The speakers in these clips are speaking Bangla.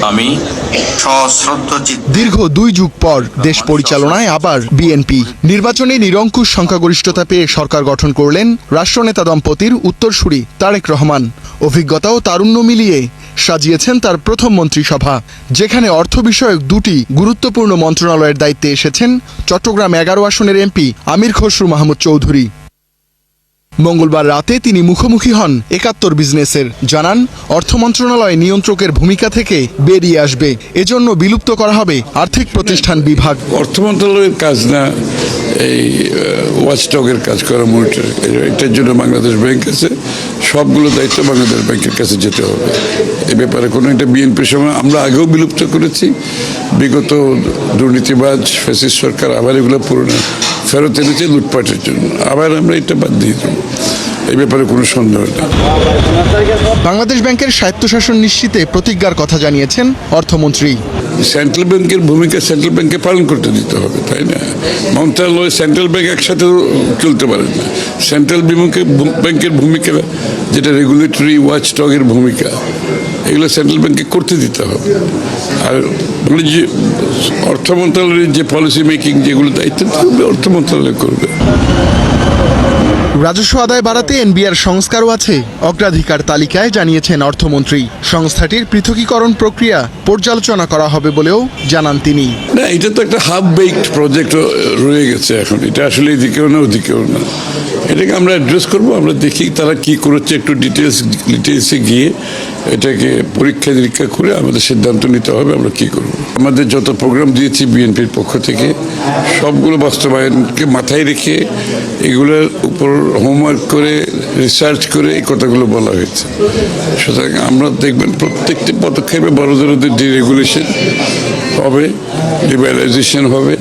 আমি সশ্রদ্ধ দীর্ঘ 2 যুগ পর দেশ পরিচালনায় আবার বিএনপি নির্বাচনে নিরঙ্কুশ সংখ্যাগরিষ্ঠতা পেয়ে সরকার গঠন করলেন রাষ্ট্রনেতা দম্পতির উত্তরসূরি তারেক রহমান। অভিজ্ঞতা ও তারুণ্য মিলিয়ে সাজিয়েছেন তার প্রথম মন্ত্রিসভা, যেখানে অর্থ বিষয়ক 2টি গুরুত্বপূর্ণ মন্ত্রণালয়ের দায়িত্বে এসেছেন চট্টগ্রাম 11 আসনের এমপি আমির খসরু মাহমুদ চৌধুরী। মঙ্গলবার রাতে তিনি মুখোমুখি হন 71 বিজনেসের, জানান অর্থ মন্ত্রণালয় নিয়ন্ত্রকের ভূমিকা থেকে বেরিয়ে আসবে, এজন্য বিলুপ্ত করা হবে আর্থিক প্রতিষ্ঠান বিভাগ। অর্থ মন্ত্রণালয়ের কাজ না এই ওয়াচডগের কাজ করা, মনিটর, এটার জন্য বাংলাদেশ ব্যাংক আছে, সবগুলো দায়িত্ব বাংলাদেশ ব্যাংকের কাছে যেতে হবে। এ ব্যাপারে কোনো একটা বিএনপির সময় আমরা আগেও বিলুপ্ত করেছি, বিগত দুর্নীতিবাজ ফ্যাসিস্ট সরকার আবার এগুলো পুরনো ফেরত এনেছে লুটপাটের জন্য, আবার আমরা এটা বাদ দিয়ে দেবো, এই ব্যাপারে কোনো সন্দেহ নেই। বাংলাদেশ ব্যাংকের স্বায়ত্তশাসন নিশ্চিতে প্রতিজ্ঞার কথা জানিয়েছেন অর্থমন্ত্রী। সেন্ট্রাল ব্যাংকের ভূমিকা সেন্ট্রাল ব্যাংকে পালন করতে দিতে হবে, তাই না? মন্ত্রণালয় সেন্ট্রাল ব্যাংক একসাথে চলতে পারে না। সেন্ট্রাল ব্যাংকের ভূমিকা যেটা রেগুলেটরি ওয়াচডগের ভূমিকা, এগুলো সেন্ট্রাল ব্যাংকে করতে দিতে হবে। আর যে অর্থ মন্ত্রণালয়ের যে পলিসি মেকিং যেগুলো দায়িত্ব অর্থ মন্ত্রণালয় করবে। রাজস্ব আদায় বাড়াতে এনবিআর সংস্কারও আছে অগ্রাধিকার তালিকায়, জানিয়েছেন অর্থমন্ত্রী। সংস্থাটির পৃথকীকরণ প্রক্রিয়া পর্যালোচনা করা হবে বলেও জানান তিনি। না, এটা তো একটা হাফ বেকড প্রজেক্ট রয়ে গেছে এখন, এটা আসলে এদিকেও না ওদিকেও না, এটাকে আমরা অ্যাড্রেস করবো। আমরা দেখি তারা কি করেছে, একটু ডিটেলসে গিয়ে এটাকে পরীক্ষা নিরীক্ষা করে আমাদের সিদ্ধান্ত নিতে হবে আমরা কি করব। আমাদের যত প্রোগ্রাম দিয়েছি বিএনপির পক্ষ থেকে সবগুলো বাস্তবায়নকে মাথায় রেখে এগুলোর উপর হোমওয়ার্ক করে রিসার্চ করে এই কথাগুলো বলা হয়েছে। সুতরাং আমরা দেখবেন প্রত্যেকটি পদক্ষেপে বড় ধরনের ডিরেগুলেশন হবে, লিবারালাইজেশন হবে,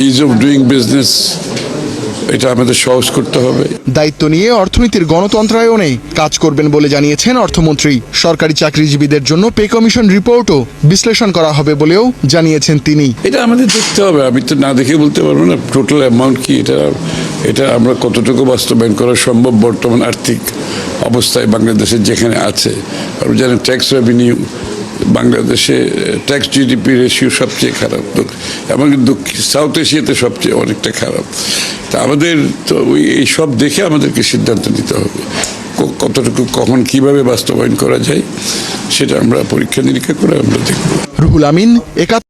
ইজ অফ ডুইং বিজনেস এটা আমাদের সহজ করতে হবে। দায়িত্ব নিয়ে অর্থনীতির গণতন্ত্রায়নে কাজ করবেন বলে জানিয়েছেন অর্থমন্ত্রী। সরকারি চাকরিজীবীদের জন্য পে কমিশন রিপোর্টও বিশ্লেষণ করা হবে বলেও জানিয়েছেন তিনি। এটা আমাদের দেখতে হবে, আমি তো না দেখে বলতে পারবো না টোটাল অ্যামাউন্ট কি, এটা আমরা কতটুকু বাস্তবায়ন করা সম্ভব বর্তমান আর্থিক অবস্থায় বাংলাদেশের যেখানে আছে। আমরা জানেন ট্যাক্স রেভিনিউ বাংলাদেশে ট্যাক্স জিডিপি রেশিও সবচেয়ে খারাপ, এমনকি সাউথ এশিয়াতে সবচেয়ে অনেকটা খারাপ। তা আমাদের তো এই সব দেখে আমাদেরকে সিদ্ধান্ত নিতে হবে কতটুকু কখন কিভাবে বাস্তবায়ন করা যায়, সেটা আমরা পরীক্ষা নিরীক্ষা করে আমরা দেখব। রুহুল আমিন, 71।